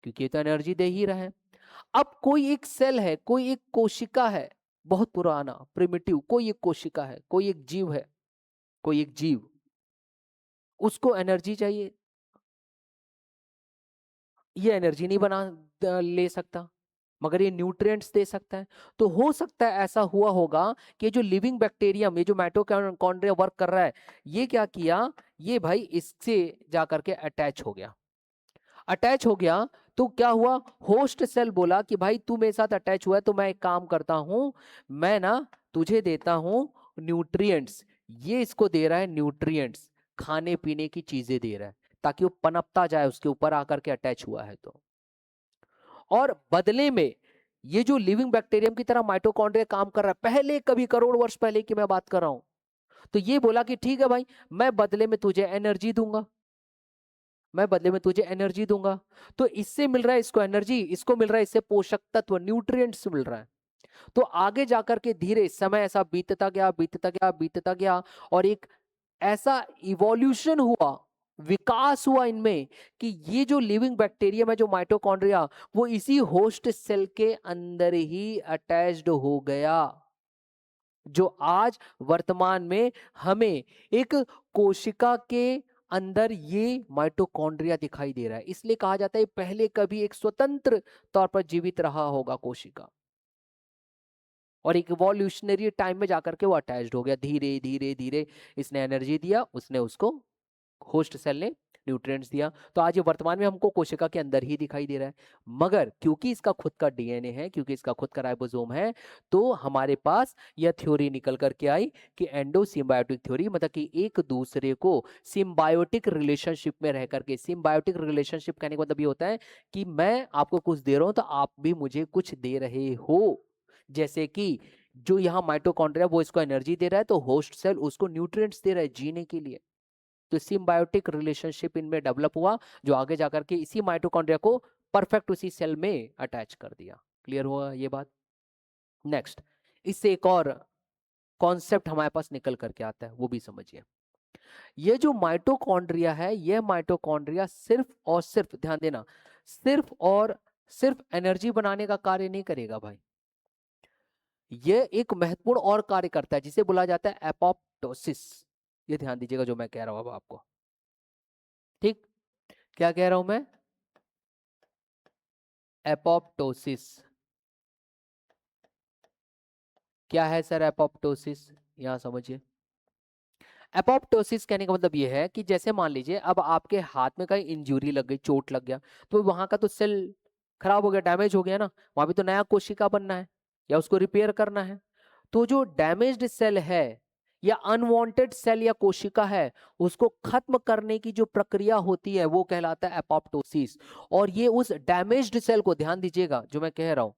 क्योंकि ये तो एनर्जी दे ही रहा है। अब कोई एक सेल है, कोई एक कोशिका है, बहुत पुराना प्रिमिटिव, कोई एक कोशिका है, कोई एक जीव है, कोई एक जीव, उसको एनर्जी चाहिए, ये एनर्जी नहीं बना ले सकता, मगर ये न्यूट्रिएंट्स दे सकता है। तो हो सकता है ऐसा हुआ होगा कि जो लिविंग बैक्टीरियम, ये जो माइटोकॉन्ड्रिया वर्क कर रहा है, ये क्या किया, ये भाई इससे जाकर के अटैच हो गया। अटैच हो गया तो क्या हुआ, होस्ट सेल बोला कि भाई तू मेरे साथ अटैच हुआ है तो मैं एक काम करता हूं, मैं ना तुझे देता हूं न्यूट्रिएंट्स। ये इसको दे रहा है न्यूट्रिएंट्स, खाने पीने की चीजें दे रहा है, ताकि वो पनपता जाए, उसके ऊपर आकर के अटैच हुआ है तो। और बदले में ये जो लिविंग बैक्टीरियम की तरह माइटोकॉन्ड्रिया काम कर रहा है, पहले कभी करोड़ वर्ष पहले की मैं बात कर रहा हूं, तो ये बोला कि ठीक है भाई, मैं बदले में तुझे एनर्जी दूंगा, मैं बदले में तुझे एनर्जी दूंगा। तो इससे मिल रहा है इसको एनर्जी, इसको मिल रहा है इससे पोषक तत्व, न्यूट्रिएंट्स मिल रहा है। तो आगे जाकर के धीरे समय ऐसा बीतता गया, बीतता गया, बीतता गया, और एक ऐसा इवोल्यूशन हुआ, विकास हुआ इनमें, कि ये जो लिविंग बैक्टीरियम है, जो माइटोकॉन्ड्रिया, वो इसी होस्ट सेल के अंदर ही अटैच्ड हो गया, जो आज वर्तमान में हमें एक कोशिका के अंदर ये माइटोकॉन्ड्रिया दिखाई दे रहा है। इसलिए कहा जाता है पहले कभी एक स्वतंत्र तौर पर जीवित रहा होगा कोशिका, और एक इवोल्यूशनरी टाइम में जाकर के वो अटैच्ड हो गया, धीरे धीरे धीरे इसने एनर्जी दिया, उसने उसको, होस्ट सेल ने न्यूट्रिएंट्स दिया। तो आज ये वर्तमान में हमको कोशिका के अंदर ही दिखाई दे रहा है, मगर क्योंकि इसका खुद का डीएनए है, क्योंकि इसका खुद का राइबोसोम है, तो हमारे पास यह थ्योरी निकल करके आई कि एंडो सिम्बायोटिक थ्योरी, मतलब कि एक दूसरे को सिम्बायोटिक रिलेशनशिप में रह करके, सिम्बायोटिक रिलेशनशिप कहने का मतलब ये होता है कि मैं आपको कुछ दे रहा हूं तो आप भी मुझे कुछ दे रहे हो। जैसे कि जो यहाँ माइटोकॉन्ड्रिया वो इसको एनर्जी दे रहा है, तो होस्ट सेल उसको न्यूट्रिएंट्स दे रहा है जीने के लिए। तो सिम्बायोटिक रिलेशनशिप इनमें डेवलप हुआ, जो आगे जाकर के इसी माइटोकॉन्ड्रिया को परफेक्ट उसी सेल में अटैच कर दिया। क्लियर हुआ ये बात? नेक्स्ट, इससे एक और कॉन्सेप्ट हमारे पास निकल करके आता है, वो भी समझिए। ये जो माइटोकॉन्ड्रिया है, ये माइटोकॉन्ड्रिया सिर्फ और सिर्फ, ध्यान देना, सिर्फ और सिर्फ एनर्जी बनाने का कार्य नहीं करेगा भाई, ये एक महत्वपूर्ण और कार्य करता है, जिसे बोला जाता है एपोप्टोसिस। ये ध्यान दीजिएगा जो मैं कह रहा हूं अब आपको, ठीक? क्या कह रहा हूं मैं? एपोप्टोसिस। क्या है सर एपोप्टोसिस? यहां समझिए। एपोप्टोसिस कहने का मतलब ये है कि जैसे मान लीजिए अब आपके हाथ में कहीं इंजरी लग गई, चोट लग गया, तो वहां का तो सेल खराब हो गया, डैमेज हो गया ना, वहां भी तो नया कोशिका बनना है या उसको रिपेयर करना है। तो जो डैमेज्ड सेल है या अनवांटेड सेल या कोशिका है, उसको खत्म करने की जो प्रक्रिया होती है वो कहलाता है एपोप्टोसिस। और ये उस डैमेज्ड सेल को, ध्यान दीजिएगा जो मैं कह रहा हूं,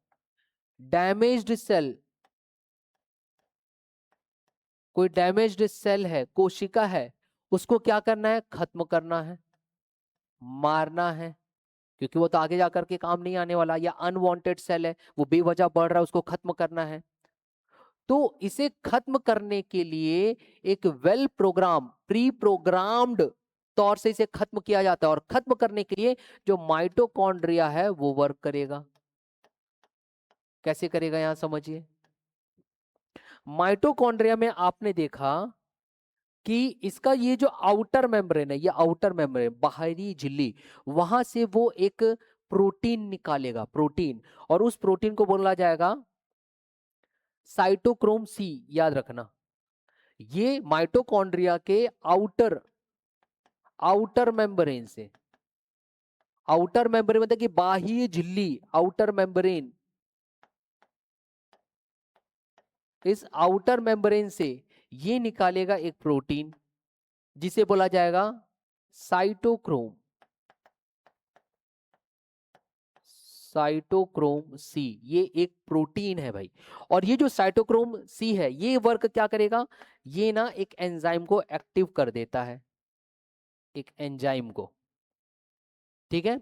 डैमेज्ड सेल, कोई डैमेज्ड सेल है, कोशिका है, उसको क्या करना है? खत्म करना है, मारना है, क्योंकि वो तो आगे जाकर के काम नहीं आने वाला। या अनवांटेड सेल है, वो बेवजह बढ़ रहा है, उसको खत्म करना है। तो इसे खत्म करने के लिए एक वेल प्रोग्राम, प्री प्रोग्राम्ड तौर से इसे खत्म किया जाता है, और खत्म करने के लिए जो माइटोकॉन्ड्रिया है वो वर्क करेगा। कैसे करेगा यहां समझिए। माइटोकॉन्ड्रिया में आपने देखा कि इसका ये जो आउटर मेम्ब्रेन है, ये आउटर मेम्ब्रेन, बाहरी झिल्ली, वहां से वो एक प्रोटीन निकालेगा, प्रोटीन, और उस प्रोटीन को बोला जाएगा साइटोक्रोम सी। याद रखना, ये माइटोकॉन्ड्रिया के आउटर, आउटर मेम्ब्रेन से, आउटर मेम्ब्रेन मतलब कि बाह्य झिल्ली, आउटर मेम्ब्रेन, इस आउटर मेम्ब्रेन से ये निकालेगा एक प्रोटीन, जिसे बोला जाएगा साइटोक्रोम, साइटोक्रोम सी, ये एक प्रोटीन है भाई। और ये जो साइटोक्रोम सी है ये वर्क क्या करेगा, ये ना एक एंजाइम को एक्टिव कर देता है, एक एंजाइम को, ठीक है।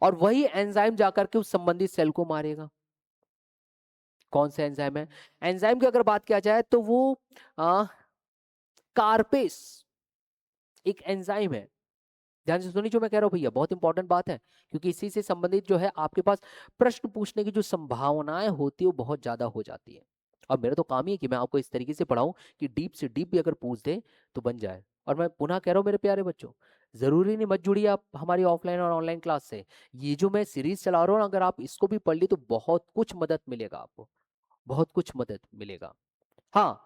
और वही एंजाइम जाकर के उस संबंधित सेल को मारेगा। कौन सा एंजाइम है? एंजाइम की अगर बात किया जाए तो वो कार्पेस एक एंजाइम है। ध्यान से सुनिए जो मैं कह रहा हूं भैया, बहुत इंपॉर्टेंट बात है, क्योंकि इसी से संबंधित जो है आपके पास प्रश्न पूछने की जो संभावनाएं होती है वो बहुत ज्यादा हो जाती है। और मेरा तो काम ही है कि मैं आपको इस तरीके से पढ़ाऊं कि डीप से डीप भी अगर पूछ दे तो बन जाए। और मैं पुनः कह रहा हूं मेरे प्यारे बच्चों, जरूरी नहीं मत जुड़िए आप हमारी ऑफलाइन और ऑनलाइन क्लास से। ये जो मैं सीरीज चला रहा हूँ अगर आप इसको भी पढ़ ली तो बहुत कुछ मदद मिलेगा आपको, बहुत कुछ मदद मिलेगा। हाँ,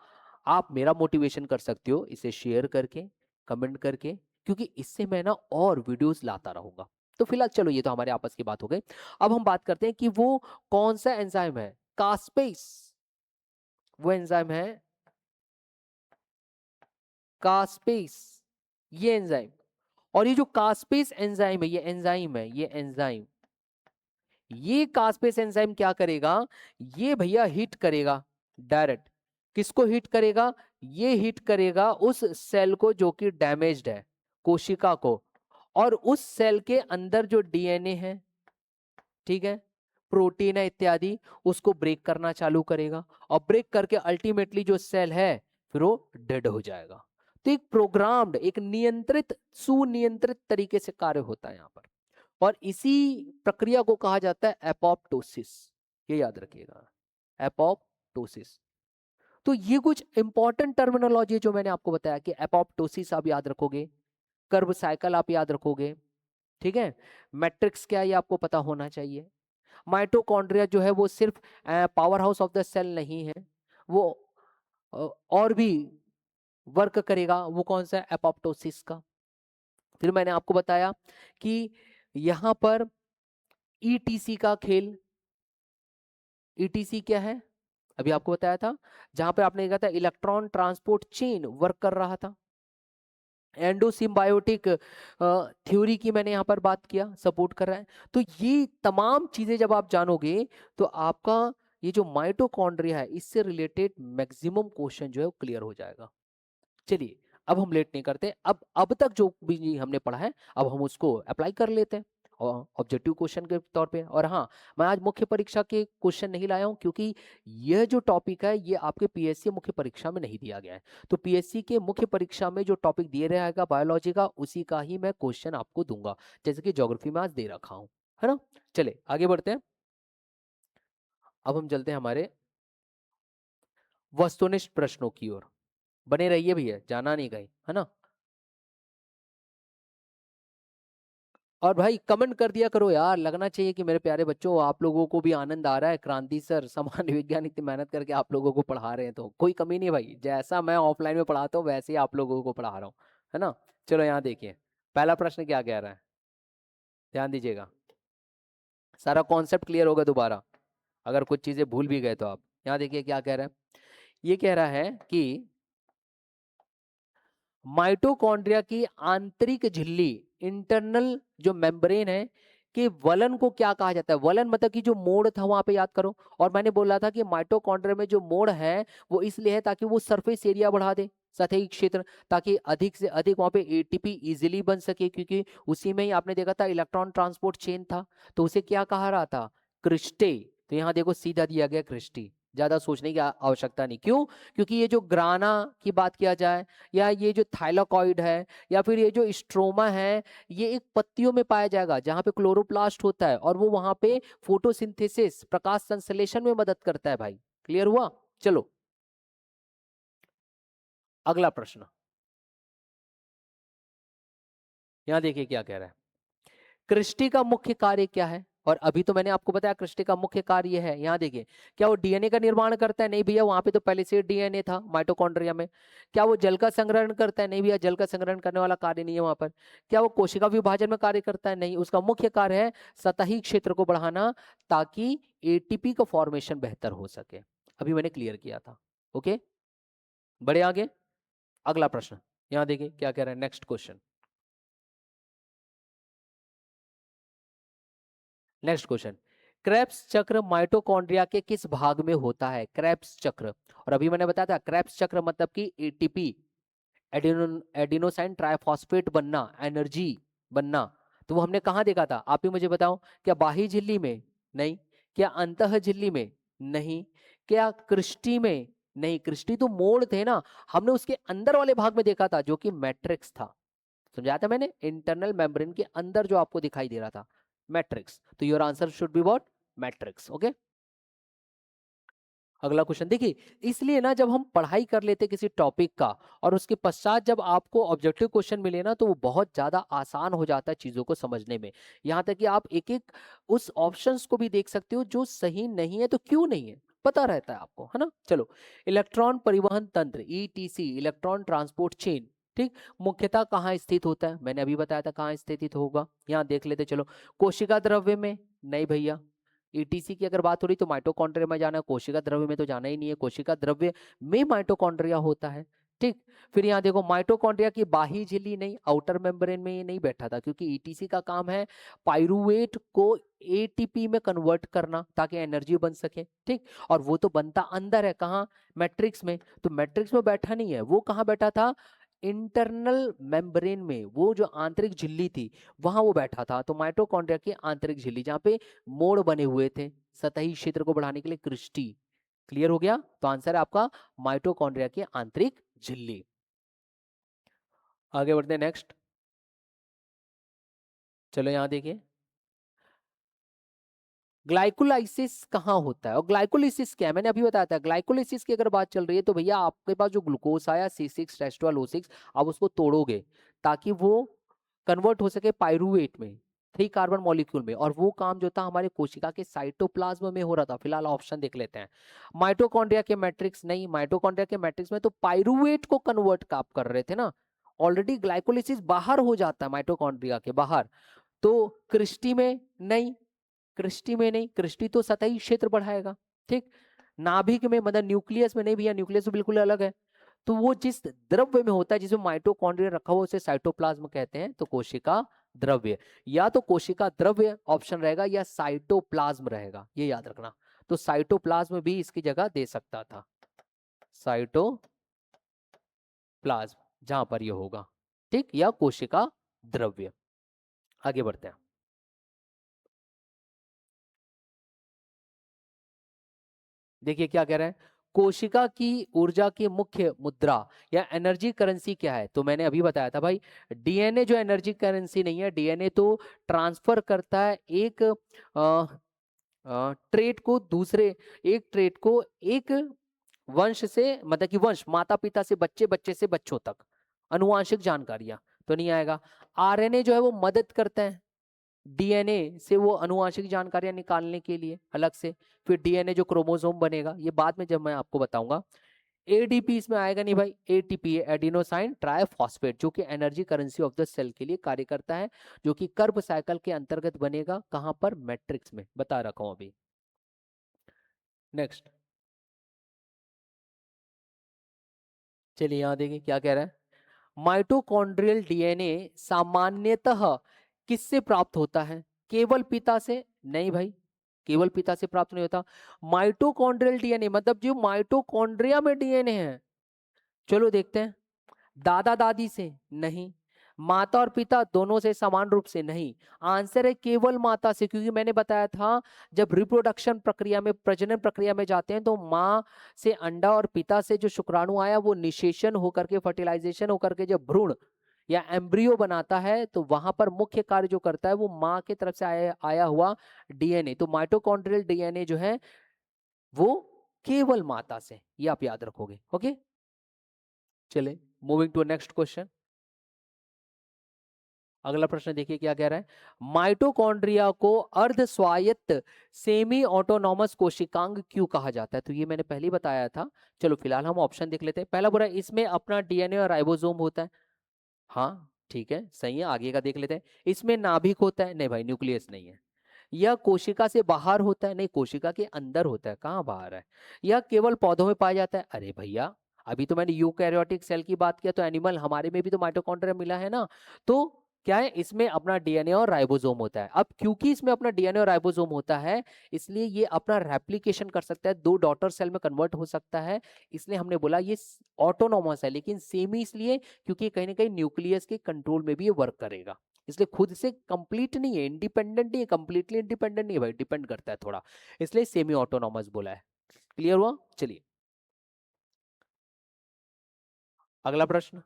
आप मेरा मोटिवेशन कर सकते हो इसे शेयर करके, कमेंट करके, क्योंकि इससे मैं ना और वीडियोस लाता रहूंगा। तो फिलहाल चलो ये तो हमारे आपस की बात हो गई। अब हम बात करते हैं कि वो कौन सा एंजाइम है। कास्पेस वो एंजाइम है, कास्पेस ये एंजाइम। और ये जो कास्पेस एंजाइम है, ये एंजाइम, ये कास्पेस एंजाइम क्या करेगा, ये भैया हिट करेगा डायरेक्ट। किसको हिट करेगा? ये हिट करेगा उस सेल को जो कि डैमेज्ड है, कोशिका को। और उस सेल के अंदर जो डीएनए है, ठीक है, प्रोटीन है इत्यादि, उसको ब्रेक करना चालू करेगा। और ब्रेक करके अल्टीमेटली जो सेल है फिर वो डेड हो जाएगा। तो एक प्रोग्राम्ड, एक नियंत्रित, सुनियंत्रित तरीके से कार्य होता है यहाँ पर। और इसी प्रक्रिया को कहा जाता है एपोप्टोसिस, ये याद रखिएगा, एपोप्टोसिस। तो ये कुछ इंपॉर्टेंट टर्मिनोलॉजी जो मैंने आपको बताया कि एपोप्टोसिस आप याद रखोगे, कर्व साइकिल आप याद रखोगे, ठीक है। मैट्रिक्स क्या है ये आपको पता होना चाहिए। माइटोकॉन्ड्रिया जो है वो सिर्फ power house of the cell नहीं है, वो और भी वर्क करेगा। वो कौन सा? एपोप्टोसिस का। फिर मैंने आपको बताया कि यहां पर ईटीसी का खेल, ईटीसी क्या है अभी आपको बताया था, जहां पे आपने देखा था इलेक्ट्रॉन ट्रांसपोर्ट चेन वर्क कर रहा था। एंडोसिम्बायोटिक थ्योरी की मैंने यहाँ पर बात किया, सपोर्ट कर रहा है। तो ये तमाम चीजें जब आप जानोगे तो आपका ये जो माइटोकॉन्ड्रिया है इससे रिलेटेड मैक्सिमम क्वेश्चन जो है वो क्लियर हो जाएगा। चलिए अब हम लेट नहीं करते, अब तक जो भी हमने पढ़ा है अब हम उसको अप्लाई कर लेते हैं और ऑब्जेक्टिव क्वेश्चन के तौर पे। और हाँ, मैं आज मुख्य परीक्षा के क्वेश्चन नहीं लाया हूं क्योंकि यह जो टॉपिक है ये आपके पीएससी मुख्य परीक्षा में नहीं दिया गया है। तो पीएससी के मुख्य परीक्षा में जो टॉपिक दिए रहेगा बायोलॉजी का, उसी का ही मैं क्वेश्चन आपको दूंगा, जैसे कि ज्योग्राफी में आज दे रखा हूं, है ना। चले आगे बढ़ते हैं। अब हम चलते हैं हमारे वस्तुनिष्ठ प्रश्नों की ओर। बने रहिए भैया, जाना नहीं कहीं, है ना। और भाई कमेंट कर दिया करो यार, लगना चाहिए कि मेरे प्यारे बच्चों आप लोगों को भी आनंद आ रहा है, क्रांति सर सामान्य विज्ञान इतनी मेहनत करके आप लोगों को पढ़ा रहे हैं। तो कोई कमी नहीं भाई, जैसा मैं ऑफलाइन में पढ़ाता हूँ वैसे ही आप लोगों को पढ़ा रहा हूँ, है ना। चलो यहाँ देखिए पहला प्रश्न क्या कह रहा है, ध्यान दीजिएगा, सारा कॉन्सेप्ट क्लियर होगा दोबारा, अगर कुछ चीजें भूल भी गए तो आप यहाँ देखिए क्या कह रहा है। ये कह रहा है कि माइटोकॉन्ड्रिया की आंतरिक झिल्ली, इंटरनल जो मेम्ब्रेन है, कि वलन को क्या कहा जाता है। वलन मतलब कि जो मोड़ था वहां पे याद करो। और मैंने बोला था कि माइटोकॉन्ड्रिया में जो मोड़ है वो इसलिए है ताकि वो सरफेस एरिया बढ़ा दे, सतही क्षेत्र, ताकि अधिक से अधिक वहां पे एटीपी इजीली बन सके, क्योंकि उसी में ही आपने देखा था इलेक्ट्रॉन ट्रांसपोर्ट चेन था। तो उसे क्या कहा रहा था? क्रिस्टे। तो यहाँ देखो सीधा दिया गया क्रिस्टी, ज्यादा सोचने की आवश्यकता नहीं। क्यों? क्योंकि ये जो ग्राना की बात किया जाए, या ये जो थाइलाकॉइड है, या फिर ये जो स्ट्रोमा है, ये एक पत्तियों में पाया जाएगा जहां पे क्लोरोप्लास्ट होता है, और वो वहां पे फोटोसिंथेसिस, प्रकाश संश्लेषण में मदद करता है भाई। क्लियर हुआ? चलो अगला प्रश्न, यहां देखिए क्या कह रहा है। क्रिस्टी का मुख्य कार्य क्या है? और अभी तो मैंने आपको बताया क्रिस्टी का मुख्य कार्य है। यहाँ देखिए, क्या वो डीएनए का निर्माण करता है? नहीं भैया, वहां पे तो पहले से डीएनए था माइटोकॉन्ड्रिया में। क्या वो जल का संग्रहण करता है? नहीं भैया, जल का संग्रहण करने वाला कार्य नहीं है वहां पर। क्या वो कोशिका विभाजन में कार्य करता है? नहीं, उसका मुख्य कार्य है सतही क्षेत्र को बढ़ाना, ताकि एटीपी का फॉर्मेशन बेहतर हो सके। अभी मैंने क्लियर किया था। ओके, बड़े आगे, अगला प्रश्न, यहाँ देखिए क्या कह रहा है, next question. Next question, Krebs चक्र माइटोकॉन्ड्रिया के किस भाग में होता है? क्रेब्स चक्र, और अभी मैंने बताया था क्रेब्स चक्र मतलब कि एटीपी एडिनोसाइन ट्राइफॉस्फेट बनना, एनर्जी बनना, तो वो हमने कहाँ देखा था? आप ही मुझे बताओ, क्या बाह्य झिल्ली में? नहीं। क्या अंतः झिल्ली में? नहीं। क्या कृष्टि में? नहीं, कृष्टि तो मोड़ थे ना, हमने उसके अंदर वाले भाग में देखा था जो कि मैट्रिक्स था। समझाया था मैंने, इंटरनल मेम्ब्रेन के अंदर जो आपको दिखाई दे रहा था, मैट्रिक्स। तो your answer should be what? Matrix. Okay, अगला क्वेश्चन देखिए, इसलिए ना जब हम पढ़ाई कर लेते किसी टॉपिक का और उसके पश्चात जब आपको ऑब्जेक्टिव क्वेश्चन मिले ना, तो वो बहुत ज्यादा आसान हो जाता है चीजों को समझने में। यहाँ तक कि आप एक एक उस ऑप्शंस को भी देख सकते हो जो सही नहीं है तो क्यों नहीं है पता रहता है आपको, है ना। चलो, इलेक्ट्रॉन परिवहन तंत्र ईटीसी, इलेक्ट्रॉन ट्रांसपोर्ट चेन, ठीक, मुख्यतः कहाँ स्थित होता है? मैंने अभी बताया था कहाँ स्थित होगा, यहाँ देख लेते। चलो, कोशिका द्रव्य में? नहीं भैया। ईटीसी की अगर बात हो रही तो माइटोकॉन्ड्रिया में जाना है, कोशिका द्रव्य में तो जाना ही नहीं है, कोशिका द्रव्य में माइटोकॉन्ड्रिया होता है, ठीक। फिर यहाँ देखो, माइटोकॉन्ड्रिया की बाह्य झिल्ली नहीं, आउटर मेम्ब्रेन में ये नहीं बैठा था, क्योंकि ईटीसी का काम है पाइरुवेट को एटीपी में कन्वर्ट करना ताकि एनर्जी बन सके, ठीक। और वो तो बनता अंदर है, कहाँ? मैट्रिक्स में। तो मैट्रिक्स में बैठा नहीं है, वो कहाँ बैठा था? इंटरनल मेम्ब्रेन में, वो जो आंतरिक झिल्ली थी वहां वो बैठा था। तो माइटोकॉन्ड्रिया की आंतरिक झिल्ली जहाँ पे मोड़ बने हुए थे सतही क्षेत्र को बढ़ाने के लिए, क्रिस्टी। क्लियर हो गया? तो आंसर है आपका माइटोकॉन्ड्रिया की आंतरिक झिल्ली। आगे बढ़ते हैं नेक्स्ट। चलो यहां देखिए, ग्लाइकोलाइसिस कहाँ होता है और ग्लाइकोलिसिस क्या है? मैंने अभी बताया था, ग्लाइकोलिसिस की अगर बात चल रही है तो भैया आपके पास जो ग्लूकोज आया C6H12O6, आप उसको तोड़ोगे ताकि वो कन्वर्ट हो सके पाइरुवेट में, 3 कार्बन मॉलिक्यूल में, और वो काम जो था हमारे कोशिका के साइटोप्लाज्म में हो रहा था। फिलहाल ऑप्शन देख लेते हैं। माइटोकॉन्ड्रिया के मैट्रिक्स नहीं, माइटोकॉन्ड्रिया के मैट्रिक्स में तो पाइरुवेट को कन्वर्ट आप कर रहे थे ना, ऑलरेडी ग्लाइकोलिसिस बाहर हो जाता है माइटोकॉन्ड्रिया के बाहर। तो क्रिस्टी में नहीं, क्रिस्टी में नहीं, क्रिस्टी तो सतही क्षेत्र बढ़ाएगा, ठीक। नाभिक में मतलब न्यूक्लियस में नहीं भैया, न्यूक्लियस तो बिल्कुल अलग है। तो वो जिस द्रव्य में होता है जिसमें माइटोकॉन्ड्रिया रखा हुआ उसे साइटोप्लाज्म कहते हैं, तो कोशिका द्रव्य। या तो कोशिका द्रव्य ऑप्शन रहेगा या साइटोप्लाज्म रहेगा, ये याद रखना। तो साइटोप्लाज्म भी इसकी जगह दे सकता था, साइटोप्लाज्म जहां पर ये होगा, ठीक, या कोशिका द्रव्य। आगे बढ़ते हैं। देखिए क्या कह रहे हैं, कोशिका की ऊर्जा की मुख्य मुद्रा या एनर्जी करेंसी क्या है? तो मैंने अभी बताया था भाई, डीएनए जो एनर्जी करेंसी नहीं है, डीएनए तो ट्रांसफर करता है एक ट्रेट को दूसरे, एक ट्रेट को एक वंश से, मतलब कि वंश माता पिता से बच्चे, बच्चे से बच्चों तक, अनुवांशिक जानकारियां तो नहीं आएगा। आरएनए जो है वो मदद करता है डीएनए से वो अनुवांशिक जानकारियां निकालने के लिए अलग से। फिर डीएनए जो क्रोमोसोम बनेगा, ये बाद में जब मैं आपको बताऊंगा। एडीपी इसमें आएगा नहीं भाई, एटीपी एडिनोसाइन ट्राइफॉस्फेट, जो कि energy currency of the cell के लिए कार्य करता है, जो कि कर्ब साइकिल के अंतर्गत बनेगा, कहां पर? मैट्रिक्स में, बता रखा हूं अभी। नेक्स्ट, चलिए यहां देखिए क्या कह रहा है, माइटोकॉन्ड्रियल डीएनए सामान्यतः किससे प्राप्त होता है? केवल पिता से? नहीं भाई, केवल पिता से प्राप्त नहीं होता। माइटोकॉन्ड्रियल डीएनए मतलब जो माइटोकॉन्ड्रिया में डीएनए है, चलो देखते हैं। दादा दादी से? नहीं। माता और पिता दोनों से समान रूप से? नहीं। आंसर है केवल माता से, क्योंकि मैंने बताया था जब रिप्रोडक्शन प्रक्रिया में, प्रजनन प्रक्रिया में जाते हैं तो माँ से अंडा और पिता से जो शुक्राणु आया वो निषेचन होकर के, फर्टिलाइजेशन होकर के जब भ्रूण या एम्ब्रियो बनाता है, तो वहां पर मुख्य कार्य जो करता है वो माँ की तरफ से आया हुआ डीएनए। तो माइटोकॉन्ड्रियल डीएनए जो है वो केवल माता से, ये आप याद रखोगे। ओके, चले मूविंग टू नेक्स्ट क्वेश्चन। अगला प्रश्न देखिए क्या कह रहा है, माइटोकॉन्ड्रिया को अर्ध स्वायत्त सेमी ऑटोनॉमस कोशिकांग क्यों कहा जाता है? तो ये मैंने पहले ही बताया था। चलो फिलहाल हम ऑप्शन देख लेते हैं। पहला बुरा, इसमें अपना डीएनए और राइबोसोम होता है। हाँ ठीक है, सही है। आगे का देख लेते हैं, इसमें नाभिक होता है? नहीं भाई, न्यूक्लियस नहीं है। यह कोशिका से बाहर होता है? नहीं, कोशिका के अंदर होता है, कहाँ बाहर है। यह केवल पौधों में पाया जाता है? अरे भैया, अभी तो मैंने यूकैरियोटिक सेल की बात किया, तो एनिमल, हमारे में भी तो माइटोकॉन्ड्रिया मिला है ना। तो क्या है, इसमें अपना डीएनए और राइबोसोम होता है। अब क्योंकि इसमें अपना डीएनए और राइबोसोम होता है, इसलिए ये अपना रेप्लिकेशन कर सकता है, 2 डॉटर सेल में कन्वर्ट हो सकता है। इसलिए हमने बोला ये ऑटोनोमस है, लेकिन सेमी इसलिए क्योंकि कहीं ना कहीं न्यूक्लियस के कंट्रोल में भी ये वर्क करेगा। इसलिए खुद से कंप्लीट नहीं है, इंडिपेंडेंट नहीं है, कंप्लीटली इंडिपेंडेंट नहीं है भाई, डिपेंड करता है थोड़ा, इसलिए सेमी ऑटोनोमस बोला है। क्लियर हुआ? चलिए अगला प्रश्न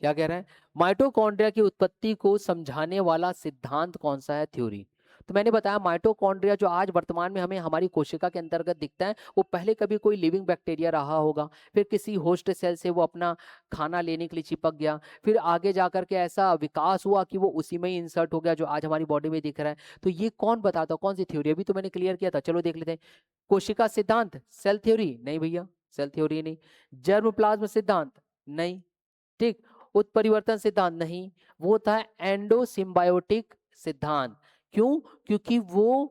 क्या कह रहा है, माइटोकॉन्ड्रिया की उत्पत्ति को समझाने वाला सिद्धांत कौन सा है, थ्योरी। तो मैंने बताया माइटोकॉन्ड्रिया जो आज वर्तमान में हमें हमारी कोशिका के अंतर्गत दिखता है, वो पहले कभी कोई लिविंग बैक्टीरिया रहा होगा, फिर किसी होस्ट सेल से वो अपना खाना लेने के लिए चिपक गया, फिर आगे जाकर के ऐसा विकास हुआ कि वो उसी में ही इंसर्ट हो गया जो आज हमारी बॉडी में दिख रहा है। तो ये कौन बताता, कौन सी थ्योरी, अभी तो मैंने क्लियर किया था, चलो देख लेते हैं। कोशिका सिद्धांत, सेल थ्योरी, नहीं भैया सेल थ्योरी नहीं। जर्म प्लाज्म सिद्धांत, नहीं। ठीक। उत्परिवर्तन सिद्धांत, नहीं। वो था एंडोसिम्बायोटिक सिद्धांत। क्यों? क्योंकि वो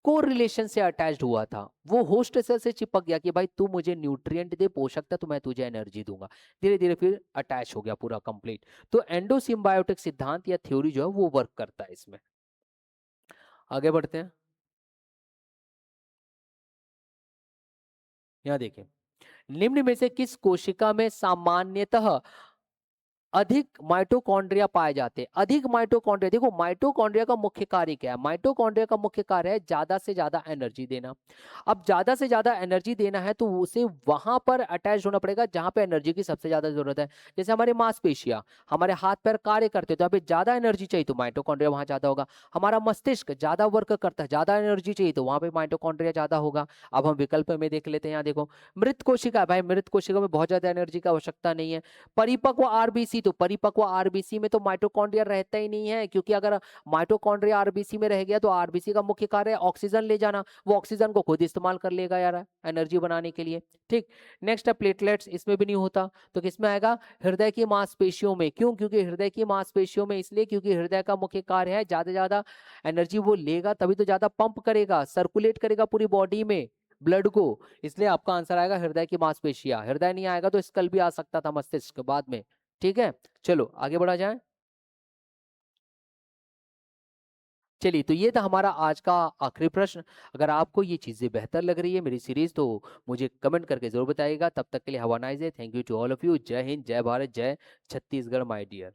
को रिलेशन से अटैच्ड हुआ था, वो होस्ट सेल से चिपक गया कि भाई तू मुझे न्यूट्रिएंट दे, पोषक था, तो मैं तुझे एनर्जी दूंगा। धीरे धीरे फिर अटैच हो गया पूरा कंप्लीट। तो एंडोसिम्बायोटिक सिद्धांत या थ्योरी जो है वो वर्क करता है इसमें। आगे बढ़ते हैं, यहां देखिए, निम्न में से किस कोशिका में सामान्यतः अधिक माइटोकॉन्ड्रिया पाए जाते हैं। अधिक माइटोकॉन्ड्रिया, देखो माइटोकॉन्ड्रिया का मुख्य कार्य क्या है, माइटोकॉन्ड्रिया का मुख्य कार्य है ज्यादा से ज्यादा एनर्जी देना। अब ज्यादा से ज्यादा एनर्जी देना है तो उसे वहां पर अटैच होना पड़ेगा जहां पे एनर्जी की सबसे ज्यादा जरूरत है। जैसे हमारे मांसपेशियां, हमारे हाथ पैर कार्य करते हैं तो यहाँ पे ज्यादा एनर्जी चाहिए तो माइटोकॉन्ड्रिया वहां ज्यादा होगा। हमारा मस्तिष्क ज्यादा वर्क करता है, ज्यादा एनर्जी चाहिए तो वहां पे माइटोकॉन्ड्रिया ज्यादा होगा। अब हम विकल्प में देख लेते हैं, यहाँ देखो मृत कोशिका, भाई मृत कोशिका में बहुत ज्यादा एनर्जी की आवश्यकता नहीं है। परिपक्व आरबीसी, तो परिपक्व आरबीसी में तो माइटोकॉन्ड्रिया रहता ही नहीं है, क्योंकि अगर माइटोकॉन्ड्रिया आरबीसी में रह गया तो आरबीसी का मुख्य कार्य है ऑक्सीजन ले जाना, वो ऑक्सीजन को खुद इस्तेमाल कर लेगा यार एनर्जी बनाने के लिए। ठीक। नेक्स्ट है प्लेटलेट्स, इसमें भी नहीं होता, तो किसमें आएगा, हृदय की मांसपेशियों में। क्यों? क्योंकि हृदय की मांसपेशियों में इसलिए क्योंकि हृदय का मुख्य कार्य है ज्यादा ज्यादा एनर्जी वो लेगा तभी तो ज्यादा पंप करेगा, सर्कुलेट करेगा पूरी बॉडी में ब्लड को। इसलिए आपका आंसर आएगा हृदय की मांसपेशियां। हृदय नहीं आएगा तो स्कल भी आ सकता था, मस्तिष्क बाद में। ठीक है, चलो आगे बढ़ा जाए। चलिए, तो ये था हमारा आज का आखिरी प्रश्न। अगर आपको ये चीजें बेहतर लग रही है मेरी सीरीज तो मुझे कमेंट करके जरूर बताइएगा। तब तक के लिए have a nice day, thank you to all of you. जय हिंद, जय भारत, जय छत्तीसगढ़ माय डियर।